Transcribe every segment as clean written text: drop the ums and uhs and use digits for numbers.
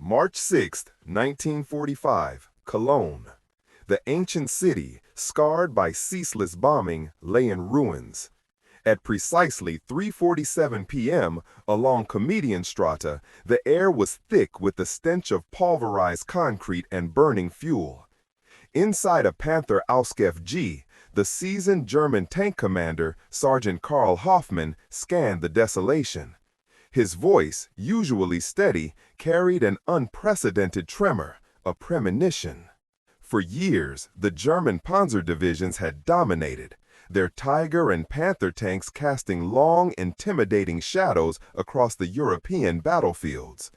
March 6, 1945, Cologne. The ancient city, scarred by ceaseless bombing, lay in ruins. At precisely 3:47 p.m., along Comedianstraße, the air was thick with the stench of pulverized concrete and burning fuel. Inside a Panther Ausf G, the seasoned German tank commander, Sergeant Karl Hoffmann, scanned the desolation. His voice, usually steady, carried an unprecedented tremor, a premonition. For years, the German Panzer divisions had dominated, their Tiger and Panther tanks casting long, intimidating shadows across the European battlefields.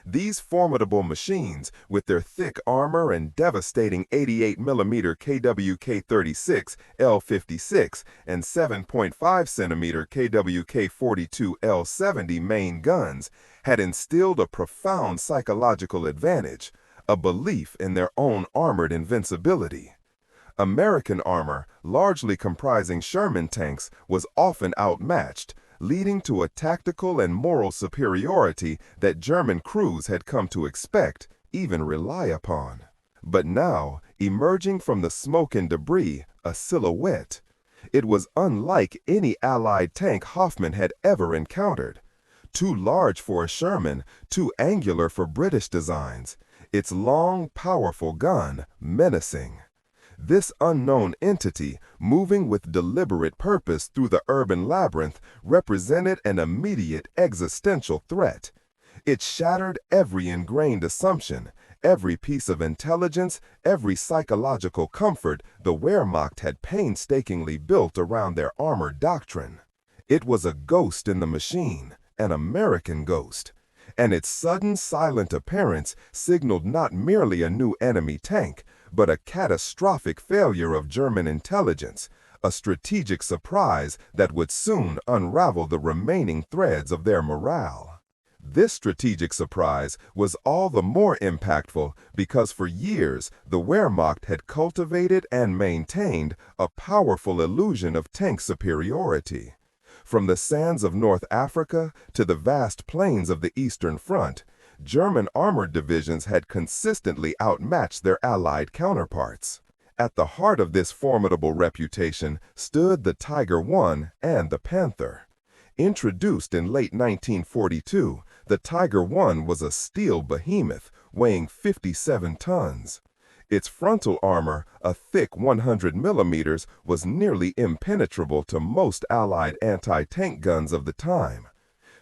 These formidable machines, with their thick armor and devastating 88mm KWK-36 L56 and 7.5cm KWK-42 L70 main guns, had instilled a profound psychological advantage, a belief in their own armored invincibility. American armor, largely comprising Sherman tanks, was often outmatched, leading to a tactical and moral superiority that German crews had come to expect, even rely upon. But now, emerging from the smoke and debris, a silhouette. It was unlike any Allied tank Hoffmann had ever encountered. Too large for a Sherman, too angular for British designs. Its long, powerful gun, menacing. This unknown entity, moving with deliberate purpose through the urban labyrinth, represented an immediate existential threat. It shattered every ingrained assumption, every piece of intelligence, every psychological comfort the Wehrmacht had painstakingly built around their armored doctrine. It was a ghost in the machine, an American ghost. And its sudden silent appearance signaled not merely a new enemy tank, but a catastrophic failure of German intelligence, a strategic surprise that would soon unravel the remaining threads of their morale. This strategic surprise was all the more impactful because for years the Wehrmacht had cultivated and maintained a powerful illusion of tank superiority. From the sands of North Africa to the vast plains of the Eastern Front, German armored divisions had consistently outmatched their Allied counterparts. At the heart of this formidable reputation stood the Tiger I and the Panther. Introduced in late 1942, the Tiger I was a steel behemoth weighing 57 tons. Its frontal armor, a thick 100mm, was nearly impenetrable to most Allied anti-tank guns of the time.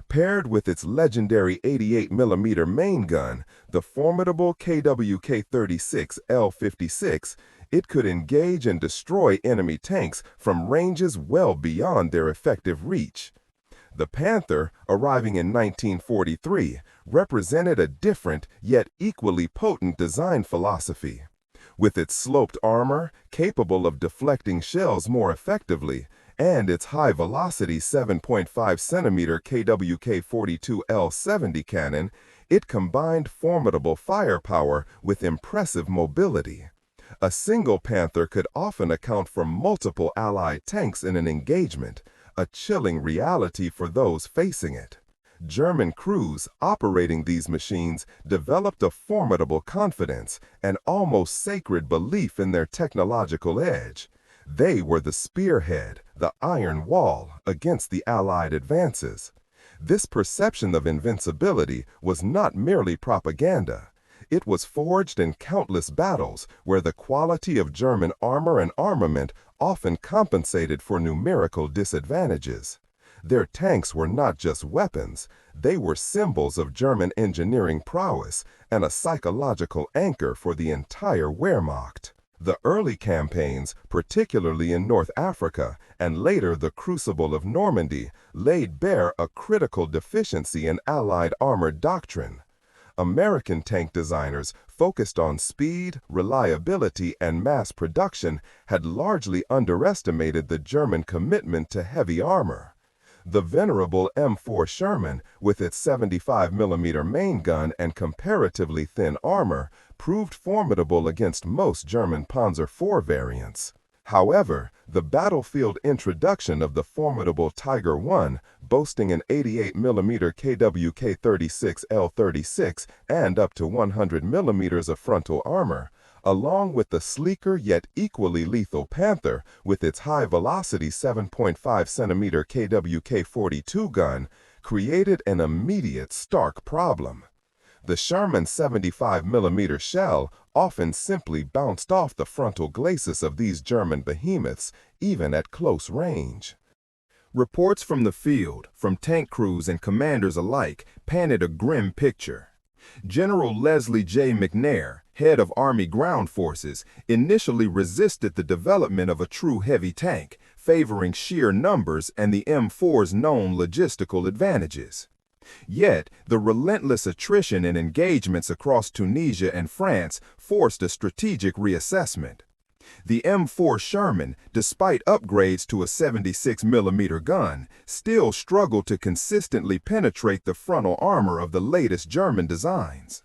Paired with its legendary 88mm main gun, the formidable KWK-36 L56, it could engage and destroy enemy tanks from ranges well beyond their effective reach. The Panther, arriving in 1943, represented a different yet equally potent design philosophy. With its sloped armor, capable of deflecting shells more effectively, and its high-velocity 7.5cm KWK-42 L70 cannon, it combined formidable firepower with impressive mobility. A single Panther could often account for multiple Allied tanks in an engagement, a chilling reality for those facing it. German crews operating these machines developed a formidable confidence, an almost sacred belief in their technological edge. They were the spearhead, the iron wall, against the Allied advances. This perception of invincibility was not merely propaganda. It was forged in countless battles where the quality of German armor and armament often compensated for numerical disadvantages. Their tanks were not just weapons, they were symbols of German engineering prowess and a psychological anchor for the entire Wehrmacht. The early campaigns, particularly in North Africa, and later the Crucible of Normandy, laid bare a critical deficiency in Allied armored doctrine. American tank designers, focused on speed, reliability, and mass production, had largely underestimated the German commitment to heavy armor. The venerable M4 Sherman, with its 75mm main gun and comparatively thin armor, proved formidable against most German Panzer IV variants. However, the battlefield introduction of the formidable Tiger I, boasting an 88mm KWK-36 L36 and up to 100mm of frontal armor, along with the sleeker yet equally lethal Panther with its high-velocity 7.5cm KWK-42 gun, created an immediate stark problem. The Sherman 75mm shell often simply bounced off the frontal glacis of these German behemoths, even at close range. Reports from the field, from tank crews and commanders alike, painted a grim picture. General Leslie J. McNair, head of Army Ground Forces, initially resisted the development of a true heavy tank, favoring sheer numbers and the M4's known logistical advantages. Yet, the relentless attrition in engagements across Tunisia and France forced a strategic reassessment. The M4 Sherman, despite upgrades to a 76mm gun, still struggled to consistently penetrate the frontal armor of the latest German designs.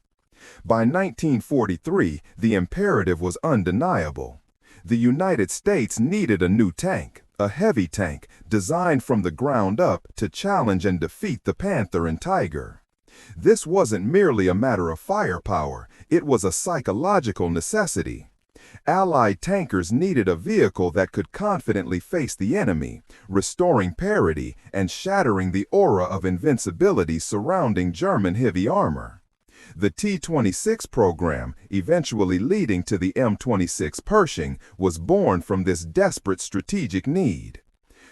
By 1943, the imperative was undeniable. The United States needed a new tank, a heavy tank designed from the ground up to challenge and defeat the Panther and Tiger. This wasn't merely a matter of firepower, it was a psychological necessity. Allied tankers needed a vehicle that could confidently face the enemy, restoring parity and shattering the aura of invincibility surrounding German heavy armor. The T-26 program, eventually leading to the M26 Pershing, was born from this desperate strategic need.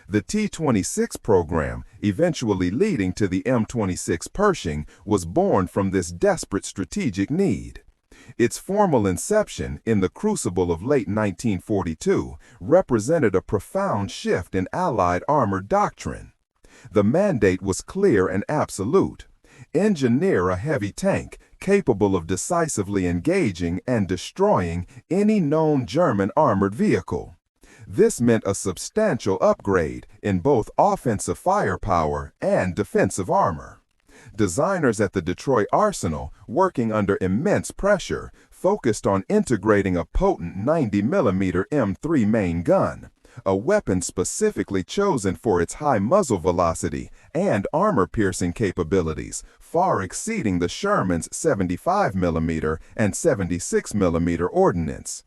The T-26 program, eventually leading to the M26 Pershing, was born from this desperate strategic need. Its formal inception, in the crucible of late 1942, represented a profound shift in Allied armor doctrine. The mandate was clear and absolute. Engineer a heavy tank capable of decisively engaging and destroying any known German armored vehicle. This meant a substantial upgrade in both offensive firepower and defensive armor. Designers at the Detroit Arsenal, working under immense pressure, focused on integrating a potent 90mm M3 main gun, a weapon specifically chosen for its high muzzle velocity and armor-piercing capabilities, far exceeding the Sherman's 75mm and 76mm ordnance.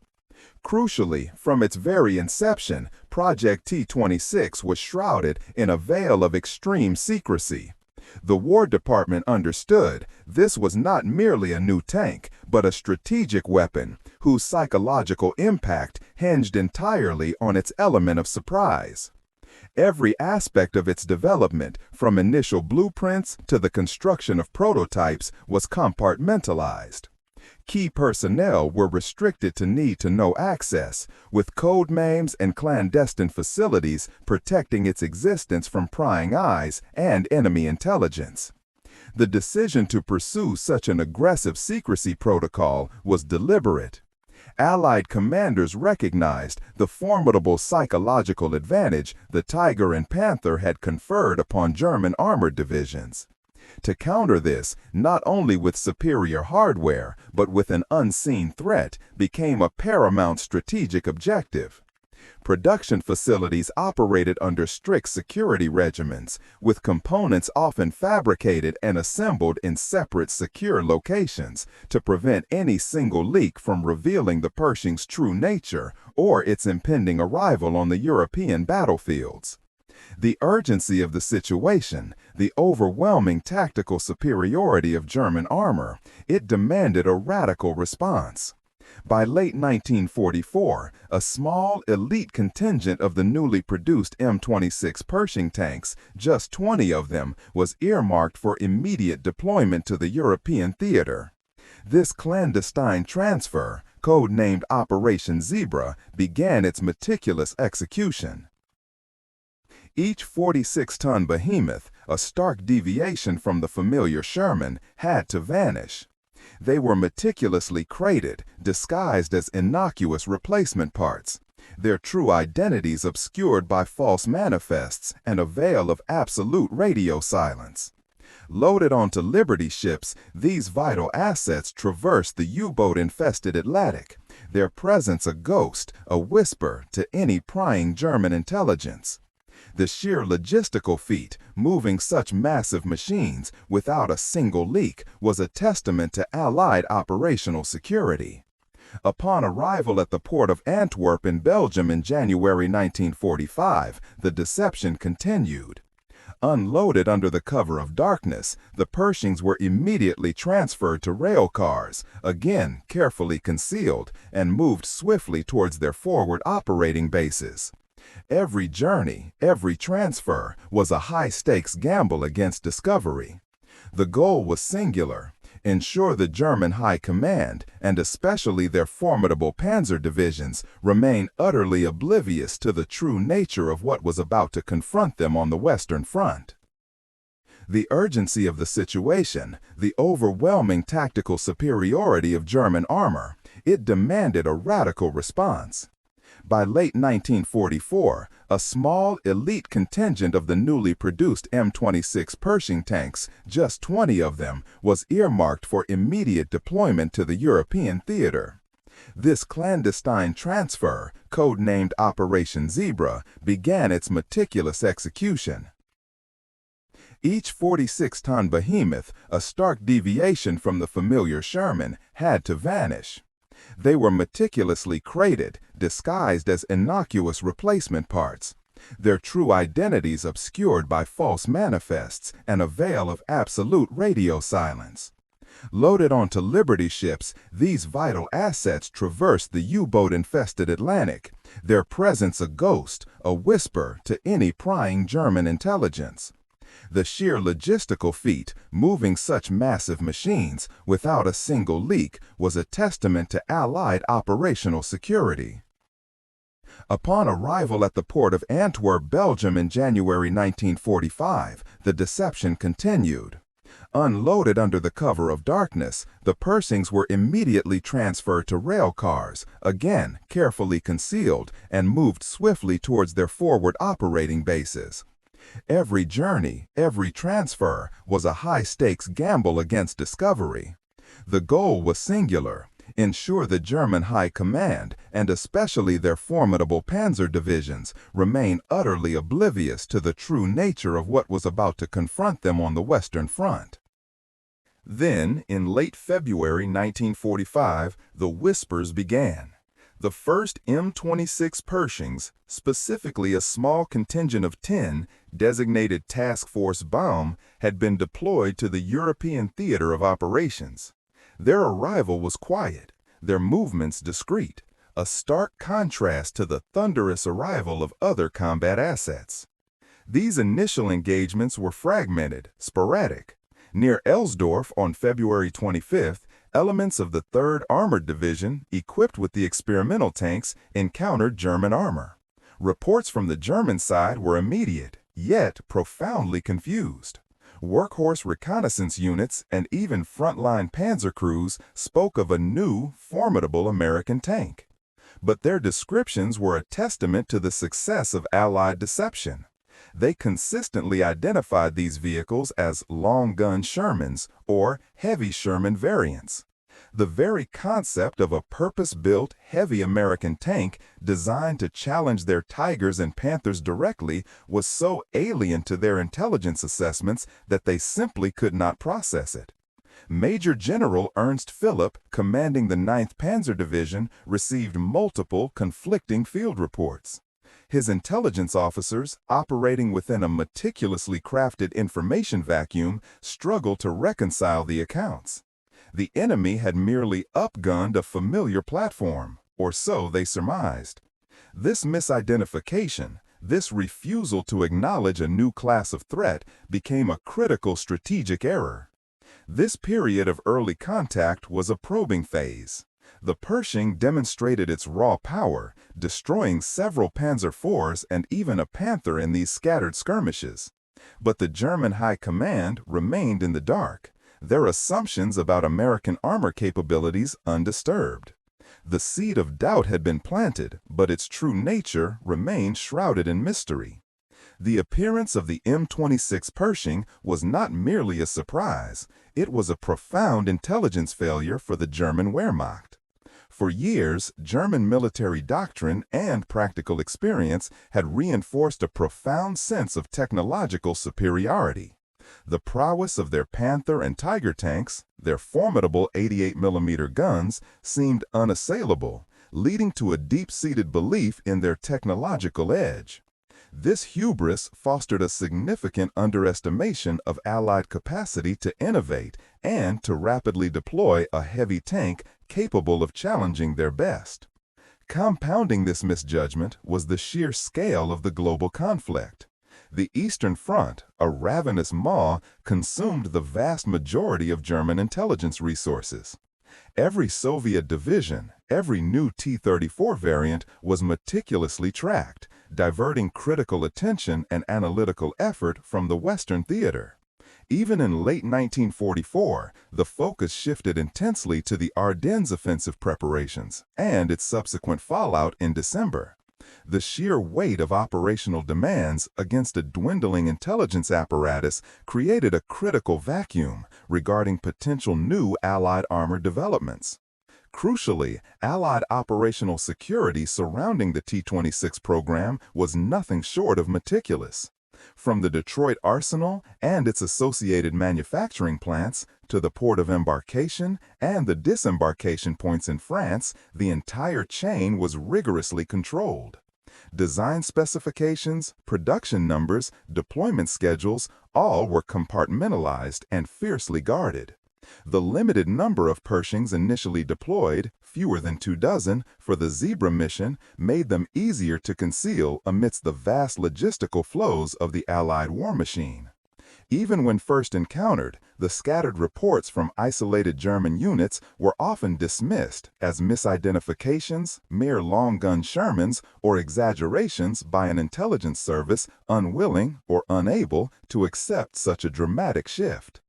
Crucially, from its very inception, Project T-26 was shrouded in a veil of extreme secrecy. The War Department understood this was not merely a new tank, but a strategic weapon whose psychological impact hinged entirely on its element of surprise. Every aspect of its development, from initial blueprints to the construction of prototypes, was compartmentalized. Key personnel were restricted to need-to-know access, with code names and clandestine facilities protecting its existence from prying eyes and enemy intelligence. The decision to pursue such an aggressive secrecy protocol was deliberate. Allied commanders recognized the formidable psychological advantage the Tiger and Panther had conferred upon German armored divisions. To counter this, not only with superior hardware, but with an unseen threat, became a paramount strategic objective. Production facilities operated under strict security regimens, with components often fabricated and assembled in separate secure locations to prevent any single leak from revealing the Pershing's true nature or its impending arrival on the European battlefields. The urgency of the situation, the overwhelming tactical superiority of German armor, it demanded a radical response. By late 1944, a small, elite contingent of the newly produced M26 Pershing tanks, just 20 of them, was earmarked for immediate deployment to the European theater. This clandestine transfer, codenamed Operation Zebra, began its meticulous execution. Each 46-ton behemoth, a stark deviation from the familiar Sherman, had to vanish. They were meticulously crated, disguised as innocuous replacement parts, their true identities obscured by false manifests and a veil of absolute radio silence. Loaded onto Liberty ships, these vital assets traversed the U-boat-infested Atlantic, their presence a ghost, a whisper to any prying German intelligence. The sheer logistical feat, moving such massive machines without a single leak, was a testament to Allied operational security. Upon arrival at the port of Antwerp in Belgium in January 1945, the deception continued. Unloaded under the cover of darkness, the Pershings were immediately transferred to rail cars, again carefully concealed, and moved swiftly towards their forward operating bases. Every journey, every transfer, was a high-stakes gamble against discovery. The goal was singular: ensure the German High Command, and especially their formidable panzer divisions, remain utterly oblivious to the true nature of what was about to confront them on the Western Front. The urgency of the situation, the overwhelming tactical superiority of German armor, it demanded a radical response. By late 1944, a small, elite contingent of the newly produced M26 Pershing tanks, just 20 of them, was earmarked for immediate deployment to the European theater. This clandestine transfer, codenamed Operation Zebra, began its meticulous execution. Each 46-ton behemoth, a stark deviation from the familiar Sherman, had to vanish. They were meticulously crated, disguised as innocuous replacement parts, their true identities obscured by false manifests and a veil of absolute radio silence. Loaded onto Liberty ships, these vital assets traversed the U-boat-infested Atlantic, their presence a ghost, a whisper to any prying German intelligence. The sheer logistical feat, moving such massive machines without a single leak, was a testament to Allied operational security. Upon arrival at the port of Antwerp, Belgium in January 1945, the deception continued. Unloaded under the cover of darkness, the Pershings were immediately transferred to rail cars, again carefully concealed, and moved swiftly towards their forward operating bases. Every journey, every transfer, was a high-stakes gamble against discovery. The goal was singular: ensure the German High Command, and especially their formidable panzer divisions, remain utterly oblivious to the true nature of what was about to confront them on the Western Front. Then, in late February 1945, the whispers began. The first M26 Pershings, specifically a small contingent of 10, designated Task Force Baum, had been deployed to the European theater of operations. Their arrival was quiet, their movements discreet, a stark contrast to the thunderous arrival of other combat assets. These initial engagements were fragmented, sporadic. Near Elsdorf on February 25th, elements of the 3rd Armored Division, equipped with the experimental tanks, encountered German armor. Reports from the German side were immediate, yet profoundly confused. Workhorse reconnaissance units and even frontline panzer crews spoke of a new, formidable American tank. But their descriptions were a testament to the success of Allied deception. They consistently identified these vehicles as long-gun Shermans or heavy Sherman variants. The very concept of a purpose-built, heavy American tank designed to challenge their Tigers and Panthers directly was so alien to their intelligence assessments that they simply could not process it. Major General Ernst Philipp, commanding the 9th Panzer Division, received multiple conflicting field reports. His intelligence officers, operating within a meticulously crafted information vacuum, struggled to reconcile the accounts. The enemy had merely upgunned a familiar platform, or so they surmised. This misidentification, this refusal to acknowledge a new class of threat, became a critical strategic error. This period of early contact was a probing phase. The Pershing demonstrated its raw power, destroying several Panzer IVs and even a Panther in these scattered skirmishes. But the German High Command remained in the dark, their assumptions about American armor capabilities undisturbed. The seed of doubt had been planted, but its true nature remained shrouded in mystery. The appearance of the M26 Pershing was not merely a surprise, it was a profound intelligence failure for the German Wehrmacht. For years, German military doctrine and practical experience had reinforced a profound sense of technological superiority. The prowess of their Panther and Tiger tanks, their formidable 88mm guns, seemed unassailable, leading to a deep-seated belief in their technological edge. This hubris fostered a significant underestimation of Allied capacity to innovate and to rapidly deploy a heavy tank capable of challenging their best. Compounding this misjudgment was the sheer scale of the global conflict. The Eastern Front, a ravenous maw, consumed the vast majority of German intelligence resources. Every Soviet division, every new T-34 variant was meticulously tracked, diverting critical attention and analytical effort from the Western theater. Even in late 1944, the focus shifted intensely to the Ardennes offensive preparations and its subsequent fallout in December. The sheer weight of operational demands against a dwindling intelligence apparatus created a critical vacuum regarding potential new Allied armor developments. Crucially, Allied operational security surrounding the T-26 program was nothing short of meticulous. From the Detroit arsenal and its associated manufacturing plants to the port of embarkation and the disembarkation points in France, the entire chain was rigorously controlled. Design specifications, production numbers, deployment schedules, all were compartmentalized and fiercely guarded. The limited number of Pershings initially deployed, fewer than 24, for the Zebra mission, made them easier to conceal amidst the vast logistical flows of the Allied war machine. Even when first encountered, the scattered reports from isolated German units were often dismissed as misidentifications, mere long-gun Shermans, or exaggerations by an intelligence service unwilling or unable to accept such a dramatic shift.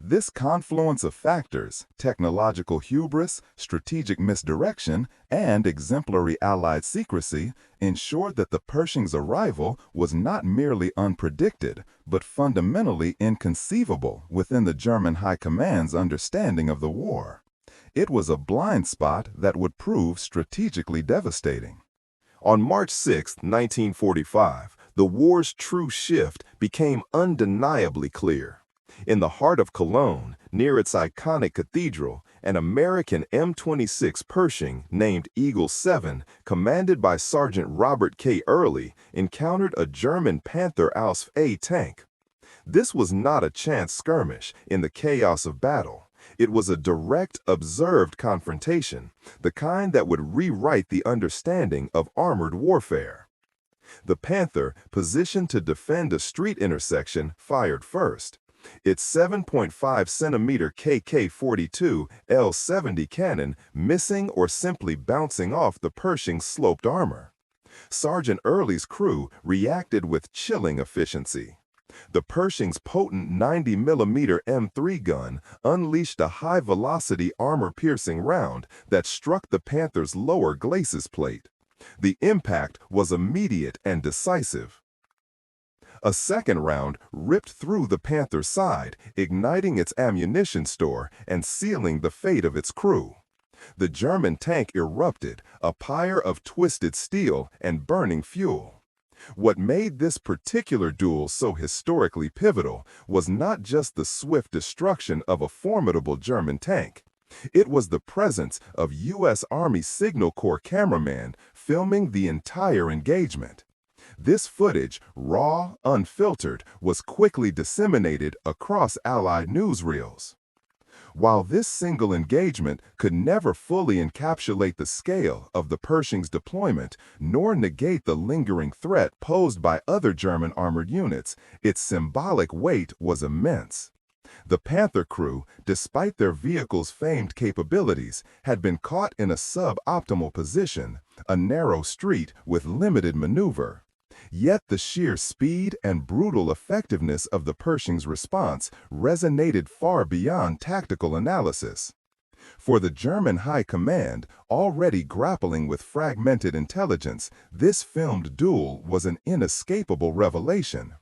This confluence of factors, technological hubris, strategic misdirection, and exemplary Allied secrecy, ensured that the Pershing's arrival was not merely unpredicted, but fundamentally inconceivable within the German High Command's understanding of the war. It was a blind spot that would prove strategically devastating. On March 6, 1945, the war's true shift became undeniably clear. In the heart of Cologne, near its iconic cathedral, an American M26 Pershing named Eagle 7, commanded by Sergeant Robert K. Early, encountered a German Panther Ausf A tank. This was not a chance skirmish in the chaos of battle. It was a direct, observed confrontation, the kind that would rewrite the understanding of armored warfare. The Panther, positioned to defend a street intersection, fired first. Its 7.5-centimeter KK-42 L-70 cannon missing or simply bouncing off the Pershing's sloped armor. Sergeant Early's crew reacted with chilling efficiency. The Pershing's potent 90mm M3 gun unleashed a high-velocity armor-piercing round that struck the Panther's lower glacis plate. The impact was immediate and decisive. A second round ripped through the Panther's side, igniting its ammunition store and sealing the fate of its crew. The German tank erupted, a pyre of twisted steel and burning fuel. What made this particular duel so historically pivotal was not just the swift destruction of a formidable German tank. It was the presence of U.S. Army Signal Corps cameramen filming the entire engagement. This footage, raw, unfiltered, was quickly disseminated across Allied newsreels. While this single engagement could never fully encapsulate the scale of the Pershing's deployment, nor negate the lingering threat posed by other German armored units, its symbolic weight was immense. The Panther crew, despite their vehicle's famed capabilities, had been caught in a sub-optimal position, a narrow street with limited maneuver. Yet the sheer speed and brutal effectiveness of the Pershing's response resonated far beyond tactical analysis. For the German High Command, already grappling with fragmented intelligence, this filmed duel was an inescapable revelation.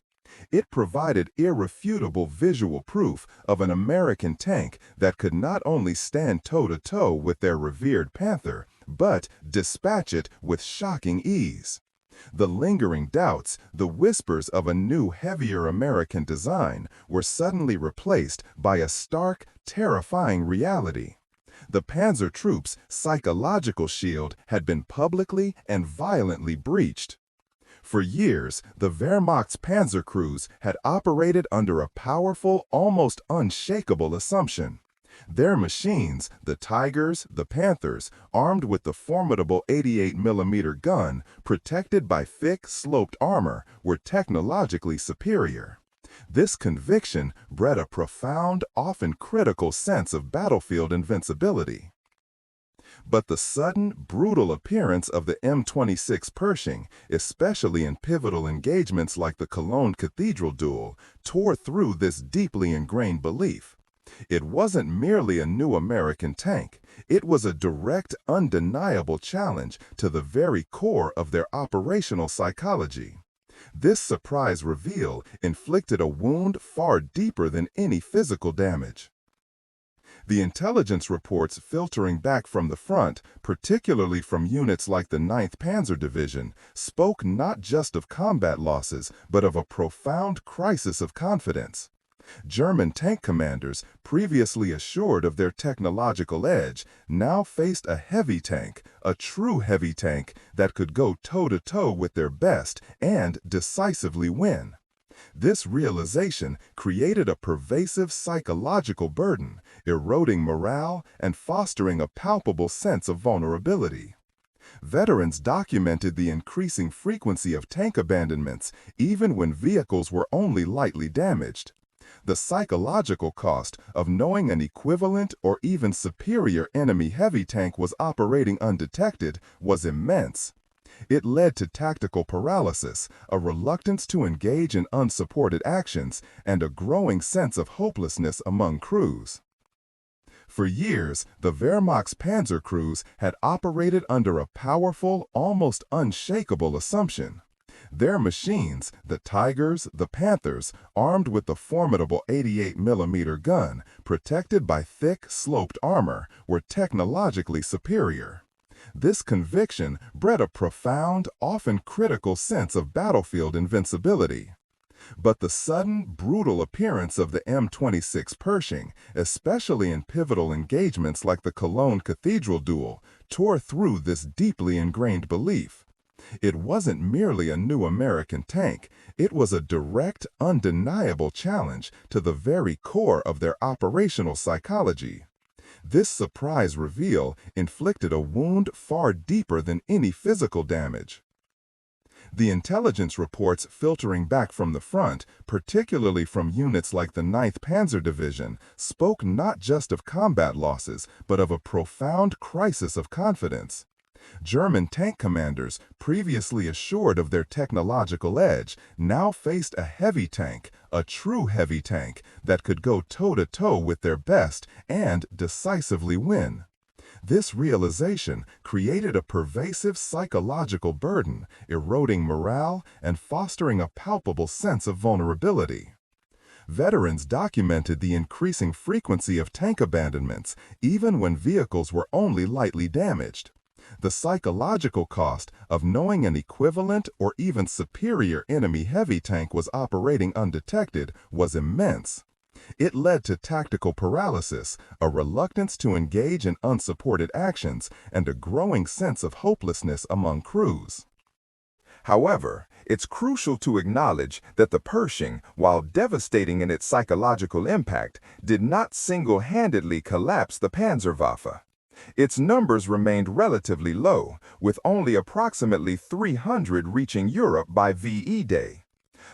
It provided irrefutable visual proof of an American tank that could not only stand toe-to-toe with their revered Panther, but dispatch it with shocking ease. The lingering doubts, the whispers of a new, heavier American design, were suddenly replaced by a stark, terrifying reality. The Panzer troops' psychological shield had been publicly and violently breached. For years, the Wehrmacht's panzer crews had operated under a powerful, almost unshakable assumption. Their machines, the Tigers, the Panthers, armed with the formidable 88mm gun, protected by thick, sloped armor, were technologically superior. This conviction bred a profound, often critical sense of battlefield invincibility. But the sudden, brutal appearance of the M26 Pershing, especially in pivotal engagements like the Cologne Cathedral duel, tore through this deeply ingrained belief. It wasn't merely a new American tank. It was a direct, undeniable challenge to the very core of their operational psychology. This surprise reveal inflicted a wound far deeper than any physical damage. The intelligence reports filtering back from the front, particularly from units like the 9th Panzer Division, spoke not just of combat losses, but of a profound crisis of confidence. German tank commanders, previously assured of their technological edge, now faced a heavy tank, a true heavy tank that could go toe-to-toe with their best and decisively win. This realization created a pervasive psychological burden, eroding morale and fostering a palpable sense of vulnerability. Veterans documented the increasing frequency of tank abandonments, even when vehicles were only lightly damaged. The psychological cost of knowing an equivalent or even superior enemy heavy tank was operating undetected was immense. It led to tactical paralysis, a reluctance to engage in unsupported actions, and a growing sense of hopelessness among crews. For years, the Wehrmacht's panzer crews had operated under a powerful, almost unshakable assumption. Their machines, the Tigers, the Panthers, armed with the formidable 88mm gun, protected by thick, sloped armor, were technologically superior. This conviction bred a profound, often critical sense of battlefield invincibility. But the sudden, brutal appearance of the M26 Pershing, especially in pivotal engagements like the Cologne Cathedral duel, tore through this deeply ingrained belief. It wasn't merely a new American tank, it was a direct, undeniable challenge to the very core of their operational psychology. This surprise reveal inflicted a wound far deeper than any physical damage. The intelligence reports filtering back from the front, particularly from units like the 9th Panzer Division, spoke not just of combat losses, but of a profound crisis of confidence. German tank commanders, previously assured of their technological edge, now faced a heavy tank, a true heavy tank, that could go toe-to-toe with their best and decisively win. This realization created a pervasive psychological burden, eroding morale and fostering a palpable sense of vulnerability. Veterans documented the increasing frequency of tank abandonments, even when vehicles were only lightly damaged. The psychological cost of knowing an equivalent or even superior enemy heavy tank was operating undetected was immense. It led to tactical paralysis, a reluctance to engage in unsupported actions, and a growing sense of hopelessness among crews. However, it's crucial to acknowledge that the Pershing, while devastating in its psychological impact, did not single-handedly collapse the Panzerwaffe. Its numbers remained relatively low, with only approximately 300 reaching Europe by VE Day.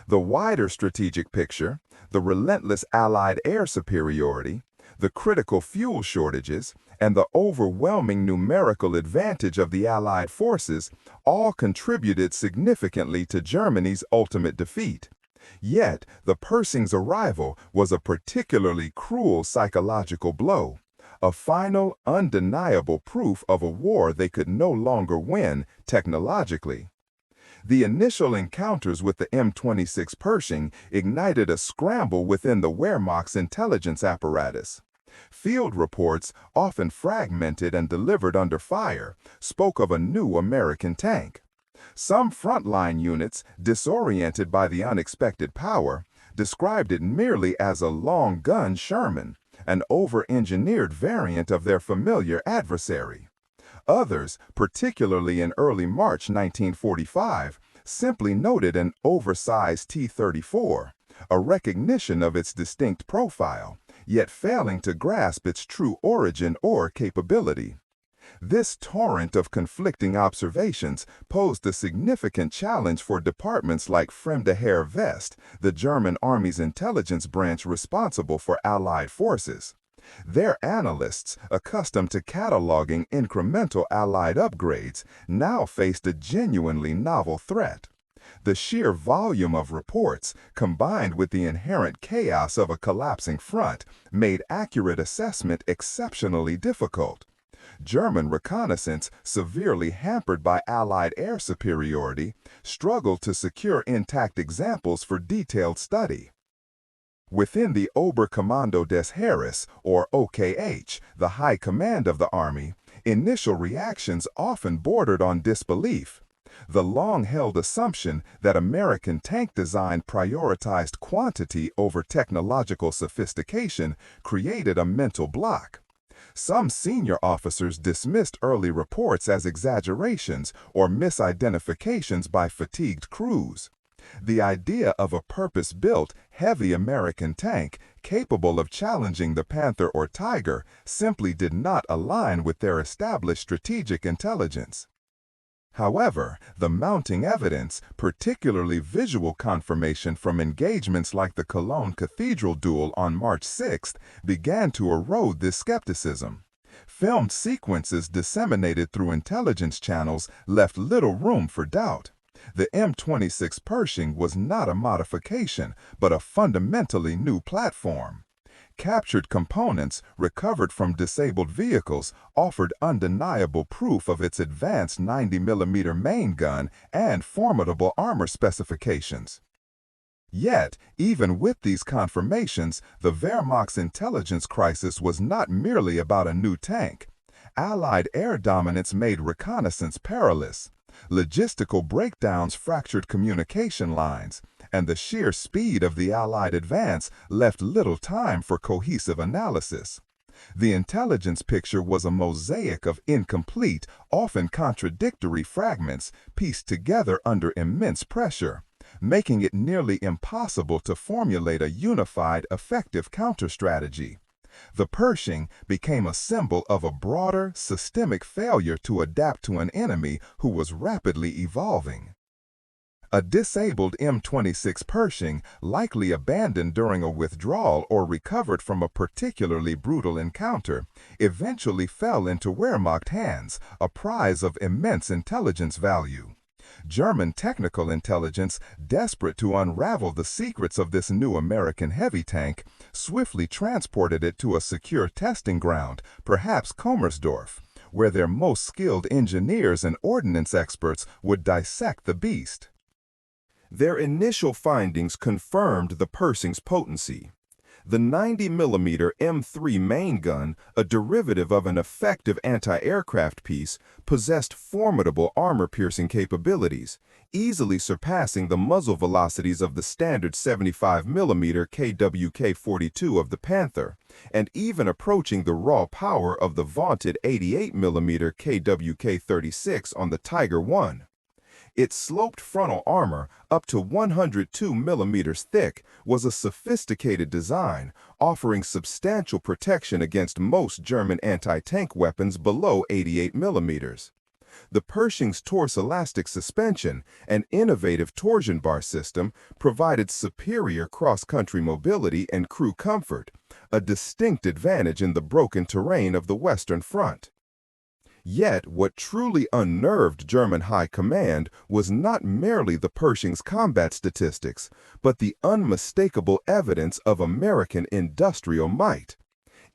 The wider strategic picture, the relentless Allied air superiority, the critical fuel shortages, and the overwhelming numerical advantage of the Allied forces all contributed significantly to Germany's ultimate defeat. Yet, the Pershing's arrival was a particularly cruel psychological blow. a final, undeniable proof of a war they could no longer win technologically. The initial encounters with the M26 Pershing ignited a scramble within the Wehrmacht's intelligence apparatus. Field reports, often fragmented and delivered under fire, spoke of a new American tank. Some frontline units, disoriented by the unexpected power, described it merely as a long-gun Sherman, an over-engineered variant of their familiar adversary. Others, particularly in early March 1945, simply noted an oversized T-34, a recognition of its distinct profile, yet failing to grasp its true origin or capability. This torrent of conflicting observations posed a significant challenge for departments like Fremde Heer West, the German Army's intelligence branch responsible for Allied forces. Their analysts, accustomed to cataloging incremental Allied upgrades, now faced a genuinely novel threat. The sheer volume of reports, combined with the inherent chaos of a collapsing front, made accurate assessment exceptionally difficult. German reconnaissance, severely hampered by Allied air superiority, struggled to secure intact examples for detailed study. Within the Oberkommando des Heeres, or OKH, the high command of the Army, initial reactions often bordered on disbelief. The long-held assumption that American tank design prioritized quantity over technological sophistication created a mental block. Some senior officers dismissed early reports as exaggerations or misidentifications by fatigued crews. The idea of a purpose-built, heavy American tank capable of challenging the Panther or Tiger simply did not align with their established strategic intelligence. However, the mounting evidence, particularly visual confirmation from engagements like the Cologne Cathedral duel on March 6, began to erode this skepticism. Filmed sequences disseminated through intelligence channels left little room for doubt. The M26 Pershing was not a modification, but a fundamentally new platform. Captured components, recovered from disabled vehicles, offered undeniable proof of its advanced 90mm main gun and formidable armor specifications. Yet, even with these confirmations, the Wehrmacht's intelligence crisis was not merely about a new tank. Allied air dominance made reconnaissance perilous. Logistical breakdowns fractured communication lines, and the sheer speed of the Allied advance left little time for cohesive analysis. The intelligence picture was a mosaic of incomplete, often contradictory fragments pieced together under immense pressure, making it nearly impossible to formulate a unified, effective counter-strategy. The Pershing became a symbol of a broader, systemic failure to adapt to an enemy who was rapidly evolving. A disabled M26 Pershing, likely abandoned during a withdrawal or recovered from a particularly brutal encounter, eventually fell into Wehrmacht hands, a prize of immense intelligence value. German technical intelligence, desperate to unravel the secrets of this new American heavy tank, swiftly transported it to a secure testing ground, perhaps Kommersdorf, where their most skilled engineers and ordnance experts would dissect the beast. Their initial findings confirmed the Pershing's potency. The 90mm M3 main gun, a derivative of an effective anti-aircraft piece, possessed formidable armor-piercing capabilities, easily surpassing the muzzle velocities of the standard 75mm KWK-42 of the Panther, and even approaching the raw power of the vaunted 88mm KWK-36 on the Tiger I. Its sloped frontal armor, up to 102mm thick, was a sophisticated design, offering substantial protection against most German anti-tank weapons below 88mm. The Pershing's torse-elastic suspension, an innovative torsion bar system, provided superior cross-country mobility and crew comfort, a distinct advantage in the broken terrain of the Western Front. Yet, what truly unnerved German high command was not merely the Pershing's combat statistics, but the unmistakable evidence of American industrial might.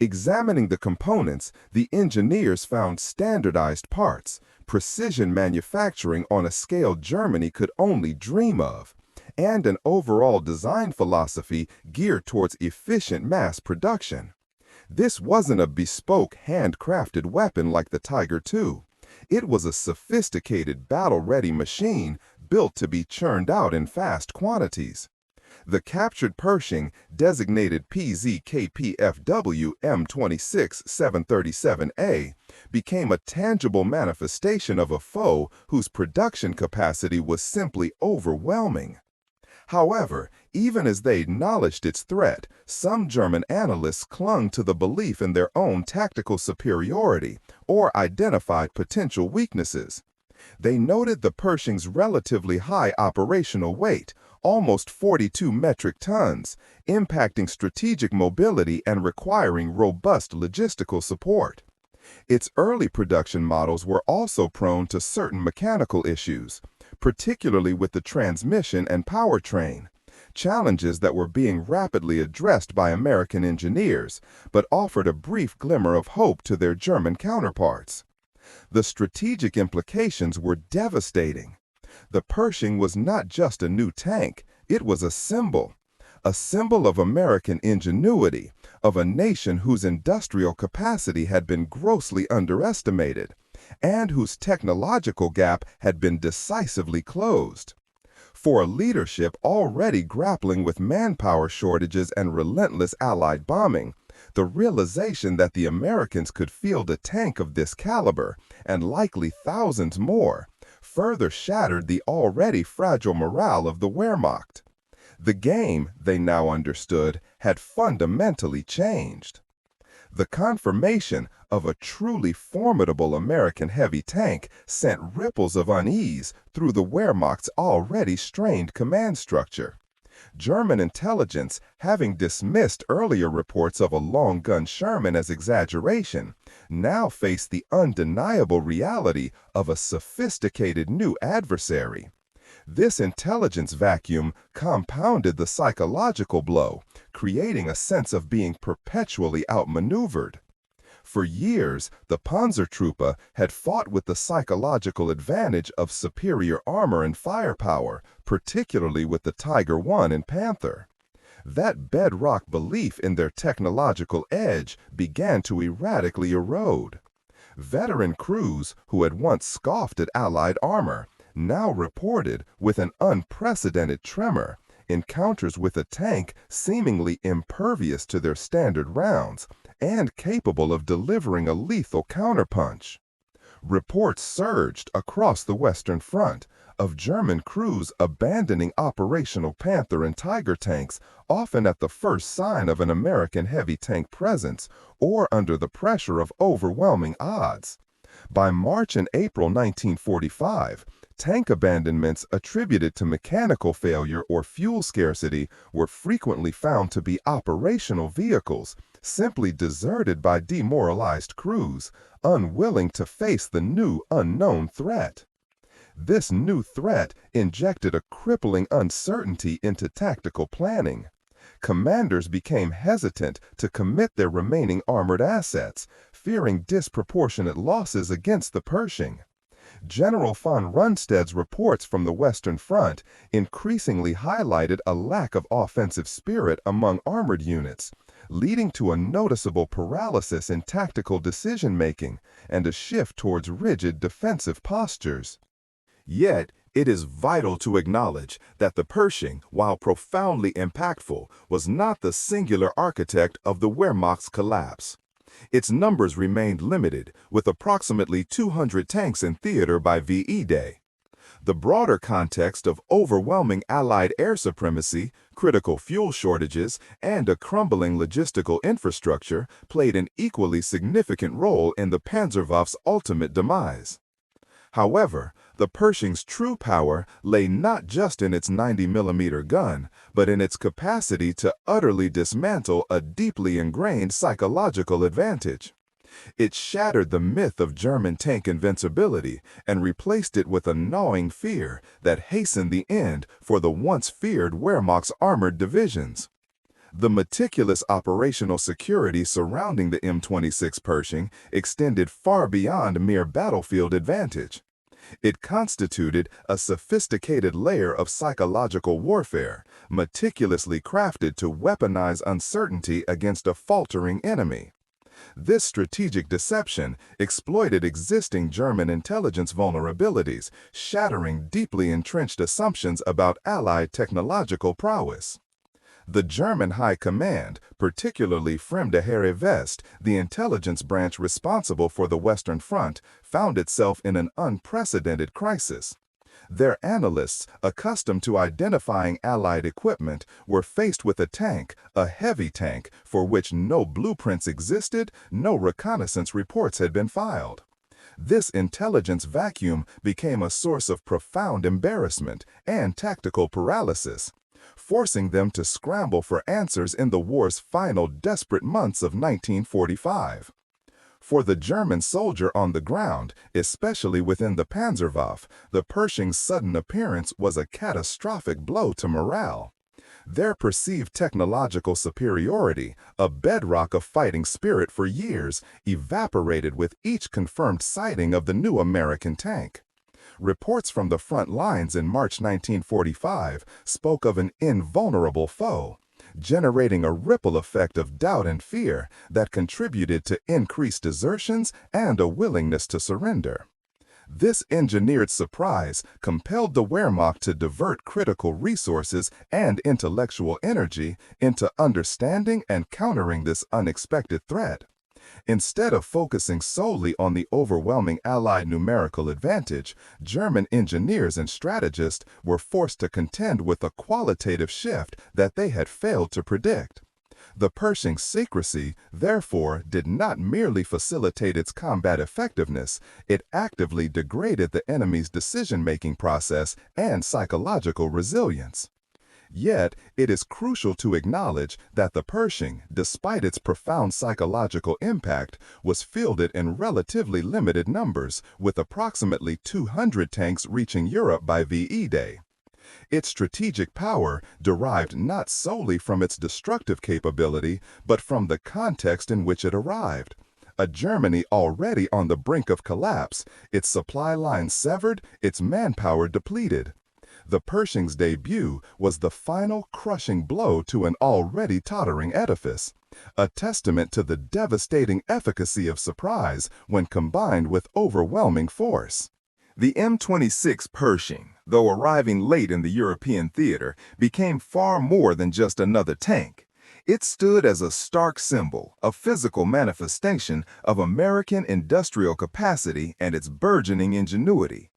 Examining the components, the engineers found standardized parts, precision manufacturing on a scale Germany could only dream of, and an overall design philosophy geared towards efficient mass production. This wasn't a bespoke, handcrafted weapon like the Tiger II. It was a sophisticated, battle-ready machine built to be churned out in fast quantities. The captured Pershing, designated PZKPFW M26 737A, became a tangible manifestation of a foe whose production capacity was simply overwhelming. However, even as they acknowledged its threat, some German analysts clung to the belief in their own tactical superiority or identified potential weaknesses. They noted the Pershing's relatively high operational weight, almost 42 metric tons, impacting strategic mobility and requiring robust logistical support. Its early production models were also prone to certain mechanical issues, particularly with the transmission and powertrain, challenges that were being rapidly addressed by American engineers, but offered a brief glimmer of hope to their German counterparts. The strategic implications were devastating. The Pershing was not just a new tank, it was a symbol of American ingenuity, of a nation whose industrial capacity had been grossly underestimated, and whose technological gap had been decisively closed. For a leadership already grappling with manpower shortages and relentless Allied bombing, the realization that the Americans could field a tank of this caliber, and likely thousands more, further shattered the already fragile morale of the Wehrmacht. The game, they now understood, had fundamentally changed. The confirmation of a truly formidable American heavy tank sent ripples of unease through the Wehrmacht's already strained command structure. German intelligence, having dismissed earlier reports of a long-gun Sherman as exaggeration, now faced the undeniable reality of a sophisticated new adversary. This intelligence vacuum compounded the psychological blow, creating a sense of being perpetually outmaneuvered. For years, the Panzertruppe had fought with the psychological advantage of superior armor and firepower, particularly with the Tiger I and Panther. That bedrock belief in their technological edge began to erratically erode. Veteran crews who had once scoffed at Allied armor now reported, with an unprecedented tremor, encounters with a tank seemingly impervious to their standard rounds and capable of delivering a lethal counterpunch. Reports surged across the Western Front of German crews abandoning operational Panther and Tiger tanks, often at the first sign of an American heavy tank presence or under the pressure of overwhelming odds. By March and April 1945, tank abandonments attributed to mechanical failure or fuel scarcity were frequently found to be operational vehicles, simply deserted by demoralized crews, unwilling to face the new unknown threat. This new threat injected a crippling uncertainty into tactical planning. Commanders became hesitant to commit their remaining armored assets, fearing disproportionate losses against the Pershing. General von Rundstedt's reports from the Western Front increasingly highlighted a lack of offensive spirit among armored units, leading to a noticeable paralysis in tactical decision-making and a shift towards rigid defensive postures. Yet, it is vital to acknowledge that the Pershing, while profoundly impactful, was not the singular architect of the Wehrmacht's collapse. Its numbers remained limited, with approximately 200 tanks in theater by VE Day. The broader context of overwhelming Allied air supremacy, critical fuel shortages, and a crumbling logistical infrastructure played an equally significant role in the Panzerwaffe's ultimate demise. However, the Pershing's true power lay not just in its 90mm gun, but in its capacity to utterly dismantle a deeply ingrained psychological advantage. It shattered the myth of German tank invincibility and replaced it with a gnawing fear that hastened the end for the once feared Wehrmacht's armored divisions. The meticulous operational security surrounding the M26 Pershing extended far beyond mere battlefield advantage. It constituted a sophisticated layer of psychological warfare, meticulously crafted to weaponize uncertainty against a faltering enemy. This strategic deception exploited existing German intelligence vulnerabilities, shattering deeply entrenched assumptions about Allied technological prowess. The German High Command, particularly Fremde Heere West, the intelligence branch responsible for the Western Front, found itself in an unprecedented crisis. Their analysts, accustomed to identifying Allied equipment, were faced with a heavy tank, for which no blueprints existed, no reconnaissance reports had been filed. This intelligence vacuum became a source of profound embarrassment and tactical paralysis, forcing them to scramble for answers in the war's final desperate months of 1945. For the German soldier on the ground, especially within the Panzerwaffe, the Pershing's sudden appearance was a catastrophic blow to morale. Their perceived technological superiority, a bedrock of fighting spirit for years, evaporated with each confirmed sighting of the new American tank. Reports from the front lines in March 1945 spoke of an invulnerable foe, generating a ripple effect of doubt and fear that contributed to increased desertions and a willingness to surrender. This engineered surprise compelled the Wehrmacht to divert critical resources and intellectual energy into understanding and countering this unexpected threat. Instead of focusing solely on the overwhelming Allied numerical advantage, German engineers and strategists were forced to contend with a qualitative shift that they had failed to predict. The Pershing's secrecy, therefore, did not merely facilitate its combat effectiveness, it actively degraded the enemy's decision-making process and psychological resilience. Yet, it is crucial to acknowledge that the Pershing, despite its profound psychological impact, was fielded in relatively limited numbers, with approximately 200 tanks reaching Europe by VE Day. Its strategic power derived not solely from its destructive capability, but from the context in which it arrived. A Germany already on the brink of collapse, its supply lines severed, its manpower depleted. The Pershing's debut was the final crushing blow to an already tottering edifice, a testament to the devastating efficacy of surprise when combined with overwhelming force. The M26 Pershing, though arriving late in the European theater, became far more than just another tank. It stood as a stark symbol, a physical manifestation of American industrial capacity and its burgeoning ingenuity.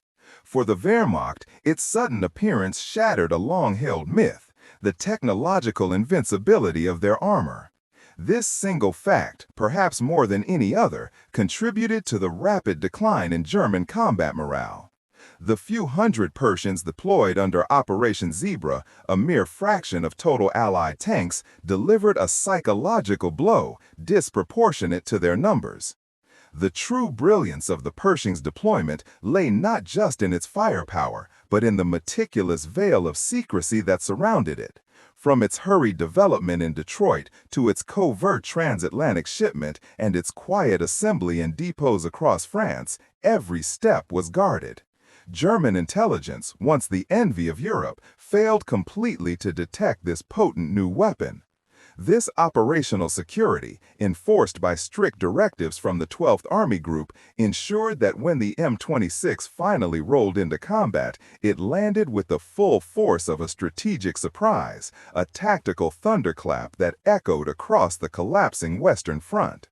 For the Wehrmacht, its sudden appearance shattered a long-held myth, the technological invincibility of their armor. This single fact, perhaps more than any other, contributed to the rapid decline in German combat morale. The few hundred Pershings deployed under Operation Zebra, a mere fraction of total Allied tanks, delivered a psychological blow disproportionate to their numbers. The true brilliance of the Pershing's deployment lay not just in its firepower, but in the meticulous veil of secrecy that surrounded it. From its hurried development in Detroit to its covert transatlantic shipment and its quiet assembly in depots across France, every step was guarded. German intelligence, once the envy of Europe, failed completely to detect this potent new weapon. This operational security, enforced by strict directives from the 12th Army Group, ensured that when the M26 finally rolled into combat, it landed with the full force of a strategic surprise, a tactical thunderclap that echoed across the collapsing Western Front.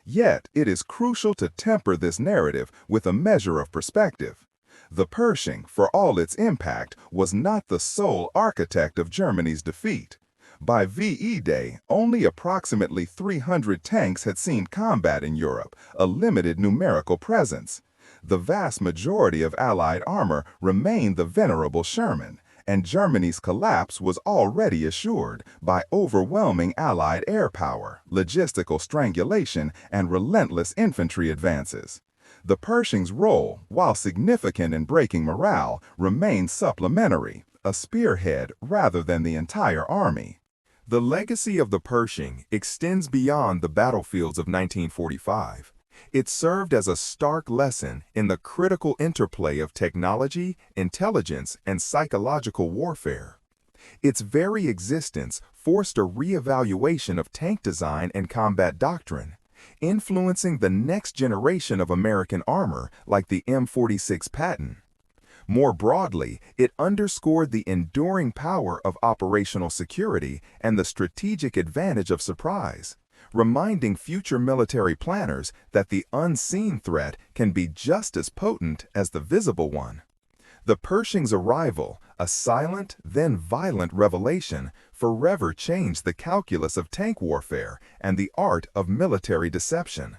Yet, it is crucial to temper this narrative with a measure of perspective. The Pershing, for all its impact, was not the sole architect of Germany's defeat. By VE Day, only approximately 300 tanks had seen combat in Europe, a limited numerical presence. The vast majority of Allied armor remained the venerable Sherman, and Germany's collapse was already assured by overwhelming Allied air power, logistical strangulation, and relentless infantry advances. The Pershing's role, while significant in breaking morale, remained supplementary, a spearhead rather than the entire army. The legacy of the Pershing extends beyond the battlefields of 1945. It served as a stark lesson in the critical interplay of technology, intelligence, and psychological warfare. Its very existence forced a re-evaluation of tank design and combat doctrine, influencing the next generation of American armor like the M26 Patton. More broadly, it underscored the enduring power of operational security and the strategic advantage of surprise, reminding future military planners that the unseen threat can be just as potent as the visible one. The Pershing's arrival, a silent, then violent revelation, forever changed the calculus of tank warfare and the art of military deception.